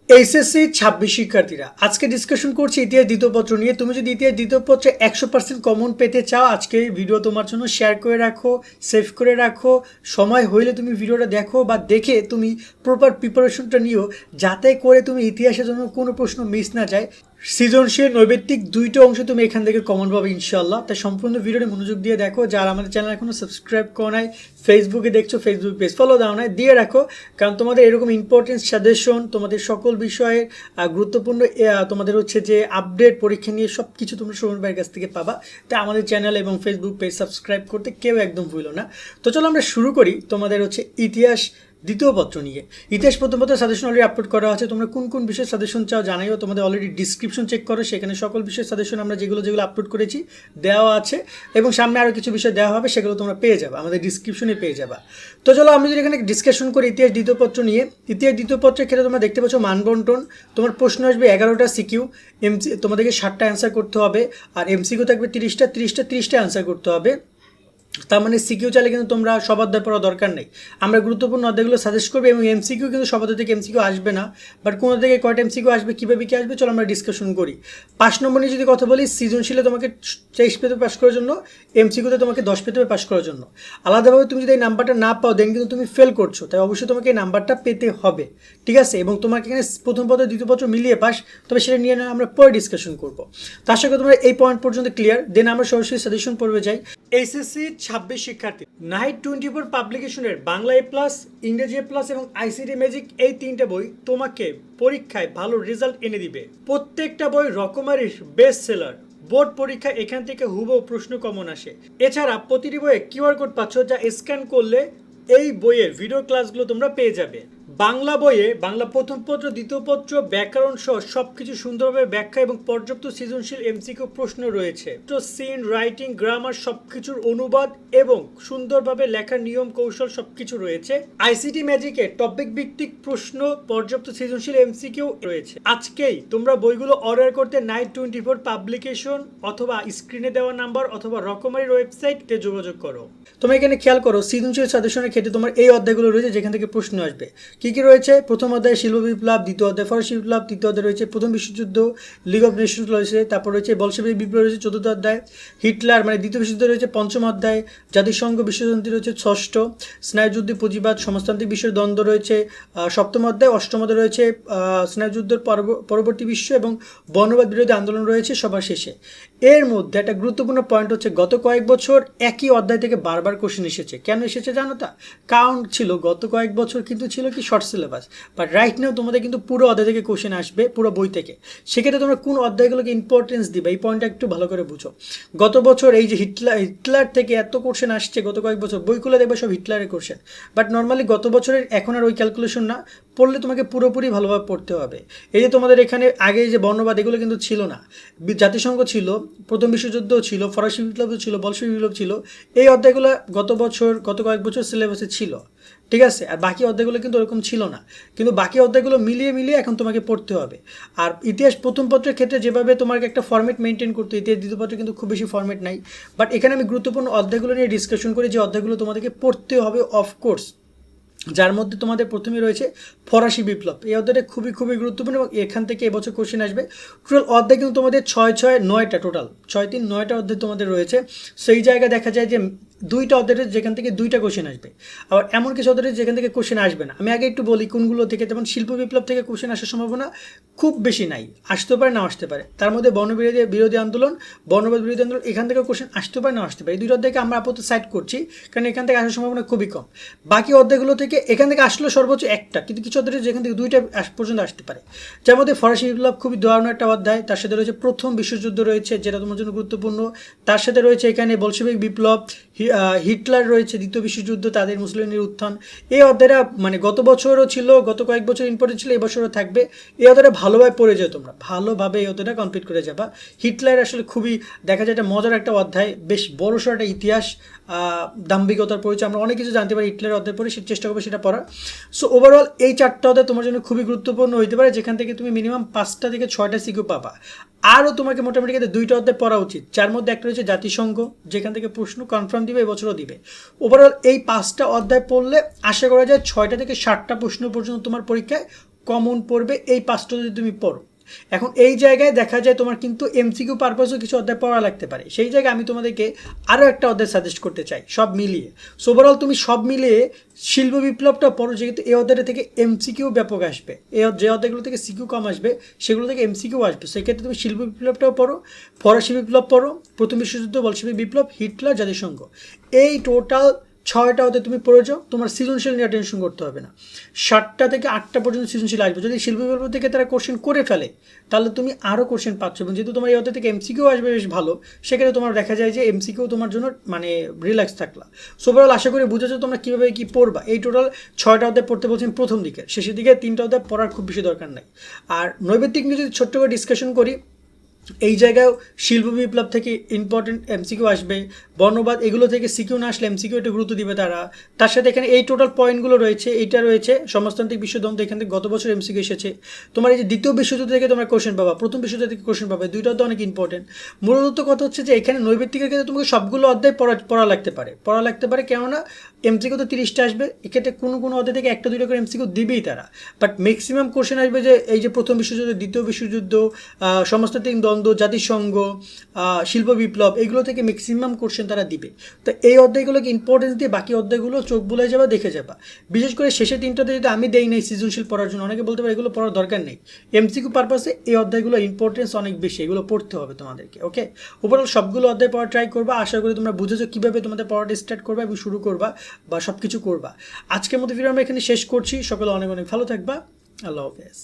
HSC 26 শিক্ষার্থীরা আজকে discussion করছি ইতিহাস দ্বিতীয় পত্র নিয়ে। তুমি যদি ইতিহাস দ্বিতীয় পত্রে 100% কমন পেতে চাও, আজকে ভিডিও তোমার জন্য শেয়ার করে রাখো, সেভ করে রাখো। সময় হইলে তুমি ভিডিওটা দেখো বা দেখে তুমি প্রপার প্রিপারেশনটা নিও, যাতে করে তুমি ইতিহাসের জন্য কোনো প্রশ্ন মিস না যায়। সৃজনশীল নৈবেত্তিক দুইটা অংশ তুমি এখান থেকে কমন পাবে ইনশাল্লাহ। তাই সম্পূর্ণ ভিডিওটি মনোযোগ দিয়ে দেখো। যারা আমাদের চ্যানেল এখনো সাবস্ক্রাইব করো নাই, ফেসবুকে দেখছো ফেসবুক পেজ ফলো দাও নাই, দিয়ে রাখো। কারণ তোমাদের এরকম ইম্পর্টেন্ট সাজেশন, তোমাদের সকল বিষয়ের গুরুত্বপূর্ণ তোমাদের হচ্ছে যে আপডেট পরীক্ষা নিয়ে সব কিছু তোমরা সুমন ভাইয়ের কাছ থেকে পাবা। তাই আমাদের চ্যানেল এবং ফেসবুক পেজ সাবস্ক্রাইব করতে কেউ একদম ভুলো না। তো চলো আমরা শুরু করি তোমাদের হচ্ছে ইতিহাস দ্বিতীয় পত্র নিয়ে। ইতিহাস প্রথম পত্র সাজেশন অলরেডি আপলোড করা আছে। তোমরা কোন কোন বিষয়ের সাজেশন চাও জানাইও। তোমাদের অলরেডি ডিসক্রিপশন চেক করো, সেখানে সকল বিষয়ের সাজেশন আমরা যেগুলো আপলোড করেছি দেওয়া আছে, এবং সামনে আরও কিছু বিষয় দেওয়া হবে, সেগুলো তোমরা পেয়ে যাবে, আমাদের ডিসক্রিপশনে পেয়ে যাবা। তো চলো আমি যদি এখানে ডিসকাশন করি ইতিহাস দ্বিতীয় পত্র নিয়ে। ইতিহাস দ্বিতীয় পত্রের ক্ষেত্রে তোমরা দেখতে পাচ্ছ মানবন্টন। তোমার প্রশ্ন আসবে 11টা সিকিউ, তোমাদেরকে 60টা অ্যান্সার করতে হবে, আর এমসিকিউ থাকবে 30টা অ্যান্সার করতে হবে। তার মানে সিকিউ চাইলে কিন্তু তোমরা সব অধ্যায় পড়া দরকার নেই। আমরা গুরুত্বপূর্ণ অধ্যায়গুলো সাজেস্ট করবো, এবং এমসিকিউ কিন্তু সব অধ্যায় থেকে এমসিকিউ আসবে না, বাট কোনো থেকে কয়টা এমসিকিউ আসবে, কীভাবে কী আসবে, চলো আমরা ডিসকাশন করি। 5 নম্বর নিয়ে যদি কথা বলি, সৃজনশীলে তোমাকে 23 পেতে পাস করার জন্য, এমসিকিউতে তোমাকে 10 পেতে পাস করার জন্য। আলাদাভাবে তুমি যদি এই নাম্বারটা না পাও, দেন কিন্তু তুমি ফেল করছো। তাই অবশ্যই তোমাকে এই নাম্বারটা পেতে হবে, ঠিক আছে? এবং তোমাকে এখানে প্রথম পত্র দ্বিতীয় পত্র মিলিয়ে পাস, তবে সেটা নিয়ে আমরা পরে ডিসকাশন করবো। তার সাথে তোমরা এই পয়েন্ট পর্যন্ত ক্লিয়ার, দেন আমরা সরাসরি সাজেশন পড়বে যাই। এইচএসসি 26 শিক্ষার্থী নাইট 24 পাবলিকেশনের বাংলা এ প্লাস, ইংরেজি এ প্লাস এবং আইসিটি ম্যাজিক, এই 3টে বই তোমাকে পরীক্ষায় ভালো রেজাল্ট এনে দিবে। প্রত্যেকটা বই রকমারির বেস্ট সেলার। বোর্ড পরীক্ষা এখান থেকে হুবহু প্রশ্ন কমন আসে। এছাড়া প্রতিটি বইয়ে কিউআর কোড পাচ্ছ, যা স্ক্যান করলে এই বইয়ের ভিডিও ক্লাসগুলো তোমরা পেয়ে যাবে। বাংলা বইয়ে বাংলা প্রথম পত্র দ্বিতীয় পত্র ব্যাকরণ সহ সবকিছু সুন্দরভাবে ব্যাখ্যা এবং পর্যাপ্ত সৃজনশীল এমসিকিউ প্রশ্ন রয়েছে। তো সিন, রাইটিং, গ্রামার সবকিছুর অনুবাদ এবং সুন্দরভাবে লেখার নিয়ম কৌশল সবকিছু রয়েছে। আইসিটি ম্যাজিকে টপিক ভিত্তিক প্রশ্ন, পর্যাপ্ত সৃজনশীল এমসিকিউ রয়েছে। আজকেই তোমরা বইগুলো অর্ডার করতে নাইট 24 পাবলিকেশন অথবা স্ক্রিনে দেওয়া নাম্বার অথবা রকমারির ওয়েবসাইটে যোগাযোগ করো। তোমরা এখানে খেয়াল করো, সৃজনশীল সাজেশনের ক্ষেত্রে তোমার এই অধ্যায়গুলো রয়েছে যেখান থেকে প্রশ্ন আসবে। কি কি রয়েছে? প্রথম অধ্যায় শিল্প বিপ্লব, দ্বিতীয় অধ্যায় ফরাসি বিপ্লব, তৃতীয় অধ্যায় রয়েছে প্রথম বিশ্বযুদ্ধ, লিগ অফ নেশনস রয়েছে, তারপর রয়েছে বলশেভিক বিপ্লব রয়েছে চতুর্থ অধ্যায়, হিটলার মানে দ্বিতীয় বিশ্বযুদ্ধ রয়েছে পঞ্চম অধ্যায়, জাতিসংঘ বিশ্বশান্তি রয়েছে ষষ্ঠ, স্নায়ুযুদ্ধে পুঁজিবাদ সমাজতান্ত্রিক বিশ্বের দ্বন্দ্ব রয়েছে সপ্তম অধ্যায়, অষ্টম অধ্যায় রয়েছে স্নায়ুযুদ্ধের পরবর্তী বিশ্ব এবং বর্ণবাদ বিরোধী আন্দোলন রয়েছে সবার শেষে। এর মধ্যে একটা গুরুত্বপূর্ণ পয়েন্ট হচ্ছে, গত কয়েক বছর একই অধ্যায় থেকে বারবার কোশ্চেন এসেছে। কেন এসেছে জানো তা? কারণ ছিল গত কয়েক বছর কিন্তু ছিল কি short syllabus, but right now তোমাদের কিন্তু পুরো অধ্যায় থেকে কোশ্চেন আসবে, পুরো বই থেকে। সেক্ষেত্রে তোমরা কোন অধ্যায়গুলোকে ইম্পর্টেন্স দিবে, এই পয়েন্টটা একটু ভালো করে বুঝো। গত বছর এই যে হিটলার থেকে এত কোশ্চেন আসছে, গত কয়েক বছর বইগুলো দেখবে সব হিটলারের কোশ্চেন, বাট নর্মালি গত বছরের এখন আর ওই ক্যালকুলেশন না, পড়লে তোমাকে পুরোপুরি ভালোভাবে পড়তে হবে। এই যে তোমাদের এখানে আগে যে বর্ণবাদ, এগুলো কিন্তু ছিল না। জাতিসংঘ ছিল, প্রথম বিশ্বযুদ্ধও ছিল, ফরাসি বিপ্লবও ছিল, বলশেভিক বিপ্লব ছিল। এই অধ্যায়গুলো গত কয়েক বছর সিলেবাসে ছিল, ঠিক আছে? আর বাকি অধ্যায়গুলো কিন্তু ওরকম ছিল না, কিন্তু বাকি অধ্যায়গুলো মিলিয়ে এখন তোমাকে পড়তে হবে। আর ইতিহাস প্রথম পত্রের ক্ষেত্রে যেভাবে তোমাকে একটা ফর্মেট মেনটেন করতে, ইতিহাস দ্বিতীয় পত্রে কিন্তু খুব বেশি ফর্মেট নাই। বাট এখানে আমি গুরুত্বপূর্ণ অধ্যায়গুলো নিয়ে ডিসকাশন করি, যে অধ্যায়গুলো তোমাদেরকে পড়তে হবে অফকোর্স। যার মধ্যে তোমাদের প্রথমে রয়েছে ফরাসি বিপ্লব। এই অধ্যায়টা খুবই গুরুত্বপূর্ণ, এবং এখান থেকে এবছর কোশ্চেন আসবে। টোটাল অধ্যায় কিন্তু তোমাদের 9টা, টোটাল 9টা অধ্যায় তোমাদের রয়েছে। সেই জায়গায় দেখা যায় যে 2টা অধ্যায় যেখান থেকে 2টা কোশ্চেন আসবে, আবার এমন কিছু অধ্যায় যেখান থেকে কোশ্চেন আসবে না। আমি আগে একটু বলি কোনগুলো থেকে। যেমন শিল্প বিপ্লব থেকে কোশ্চেন আসার সম্ভাবনা খুব বেশি নাই, আসতে পারে না আসতে পারে। তার মধ্যে বিরোধী আন্দোলন, বর্ণবাদ বিরোধী আন্দোলন, এখান থেকে কোশ্চেন আসতে পারে না আসতে পারে। এই 2টা অধ্যায়কে আমরা আপাতত সাইড করছি, কারণ এখান থেকে আসার সম্ভাবনা খুবই কম। বাকি অধ্যায়গুলো থেকে এখান থেকে আসলেও সর্বোচ্চ একটা, কিন্তু কিছু অধ্যায় যেখান থেকে 2টা পর্যন্ত আসতে পারে। যার মধ্যে ফরাসি বিপ্লব খুবই দারুণ একটা অধ্যায়, তার সাথে রয়েছে প্রথম বিশ্বযুদ্ধ রয়েছে, যেটা তোমার জন্য গুরুত্বপূর্ণ। তার সাথে রয়েছে এখানে বলশেভিক বিপ্লব, হিটলার রয়েছে, দ্বিতীয় বিশ্বযুদ্ধ, তাদের মুসলিমের উত্থান। এই অধ্যায়টা মানে গত বছরও ছিল, গত কয়েক বছর ইম্পর্টেন্ট ছিল, এবছরও থাকবে। এই অধ্যায়টা ভালোভাবে পড়ে যাও তোমরা, ভালোভাবে এই অধ্যায়টা কমপ্লিট করে যাবা। হিটলার আসলে খুবই দেখা যায় একটা মজার একটা অধ্যায়, বেশ বড়সড় একটা ইতিহাস, দাম্ভিকতার পরিচয়, আমরা অনেক কিছু জানতে পারি হিটলারের অধ্যায় পড়ে, চেষ্টা করবো সেটা পড়ার। সো ওভারঅল এই 4টা অধ্যায় তোমার জন্য খুবই গুরুত্বপূর্ণ হইতে পারে, যেখান থেকে তুমি মিনিমাম 5টা থেকে 6টা সিকিউ পাবা। আরও তোমাকে মোটামুটি 2টা অধ্যায় পড়া উচিত, যার মধ্যে একটা রয়েছে জাতিসংঘ, যেখান থেকে প্রশ্ন কনফার্ম দিবে, এবছরও দিবে। ওভারঅল এই 5টা অধ্যায় পড়লে আশা করা যায় 6টা থেকে 7টা প্রশ্ন পর্যন্ত তোমার পরীক্ষায় কমন পড়বে এই 5টা যদি তুমি পড়ো। এখন এই জায়গায় দেখা যায় তোমার কিন্তু এমসিকিউ পারপাসও কিছু অধ্যায় পড়া লাগতে পারে, সেই জায়গায় আমি তোমাদেরকে আরও একটা অধ্যায় সাজেস্ট করতে চাই সব মিলিয়ে। সো ওভারঅল তুমি সব মিলিয়ে শিল্প বিপ্লবটা পড়ো, যেহেতু এই অধ্যায়টা থেকে এমসিকিউ ব্যাপক আসবে, যে অধ্যায়গুলো থেকে সিকিউ কম আসবে সেগুলো থেকে এমসিকিউ আসবে। সেক্ষেত্রে তুমি শিল্প বিপ্লবটাও পড়ো, ফরাসি বিপ্লব পড়ো, প্রথম বিশ্বযুদ্ধ, বলশেবিক বিপ্লব, হিটলার, জাতিসংঘ, এই টোটাল 6টা হতে তুমি পড়ে যাও, তোমার সৃজনশীল নিয়ে টেনশন করতে হবে না। 7টা থেকে 8টা পর্যন্ত সৃজনশীল আসবে। যদি শিল্প বিপ্লব থেকে তারা কোশ্চেন করে ফেলে তাহলে তুমি আরও কোশ্চেন পাচ্ছ, এবং যেহেতু তোমার এই অধ্যায় থেকে এমসিকিউ আসবে বেশ ভালো, সেক্ষেত্রে তোমার দেখা যায় যে এমসিকিউ তোমার জন্য মানে রিল্যাক্স থাকলা। সো ওভারঅল আশা করি বুঝেছো তোমরা কীভাবে কী পড়বা। এই টোটাল 6টা অধ্যায় পড়তে বলছেন প্রথম দিকে, শেষের দিকে 3টা অধ্যায় পড়ার খুব বেশি দরকার নাই। আর নৈবেদিক নিয়ে যদি ছোট্ট করে ডিসকাশন করি, এই জায়গায় শিল্প বিপ্লব থেকে ইম্পর্টেন্ট এমসিকিউ আসবে, বর্ণবাদ এগুলো থেকে সিকিউ না আসলে এমসিকিউ একটু গুরুত্ব দিবে তারা। তার সাথে এখানে এই টোটাল পয়েন্টগুলো রয়েছে, এইটা রয়েছে সমাজতান্ত্রিক বিশ্বদ্বন্দ্ব, এখান থেকে গত বছর এমসিকিউ এসেছে। তোমার এই যে দ্বিতীয় বিশ্বযুদ্ধ থেকে তোমরা কোশ্চেন পাবা, প্রথম বিশ্বযুদ্ধ থেকে কোশ্চেন পাবে, দুইটা তো অনেক ইম্পর্টেন্ট। মূলত কথা হচ্ছে যে এখানে নৈবেদিকের ক্ষেত্রে তোমাকে সবগুলো অধ্যায় পড়া লাগতে পারে, কেননা এমসিকিউ তো 30টা আসবে, এক্ষেত্রে কোনো অধ্যায় থেকে 1-2টা করে এমসিকিউ দিবেই তারা। বাট ম্যাক্সিমাম কোশ্চেন আসবে যে এই যে প্রথম বিশ্বযুদ্ধ, দ্বিতীয় বিশ্বযুদ্ধ, সমাজতান্ত্রিক দ্বন্দ্ব, জাতিসংঘ, শিল্প বিপ্লব, এগুলো থেকে ম্যাক্সিমাম কোশ্চেন তারা দিবে। তো এই অধ্যায়গুলোকে ইম্পর্টেন্স দিয়ে বাকি অধ্যায়গুলো চোখ বুলাই যাবা, দেখে যাবা। বিশেষ করে শেষে 3টাতে যদি আমি দেই নাই সৃজনশীল পড়ার জন্য, অনেকে বলতে পারে এগুলো পড়ার দরকার নেই, এমসিকিউ পারপাসে এই অধ্যায়গুলো ইম্পর্টেন্স অনেক বেশি, এগুলো পড়তে হবে তোমাদেরকে। ওকে, ওভারঅল সবগুলো অধ্যায় পড়া ট্রাই করবা। আশা করি তোমরা বুঝেছো কীভাবে তোমাদের পড়াটা স্টার্ট করবা এবং শুরু করবা বা সব কিছু করবা। আজকের মতো ভিডিও আমরা এখানে শেষ করছি। সকলে অনেক অনেক ভালো থাকবা। আল্লাহ হাফেজ।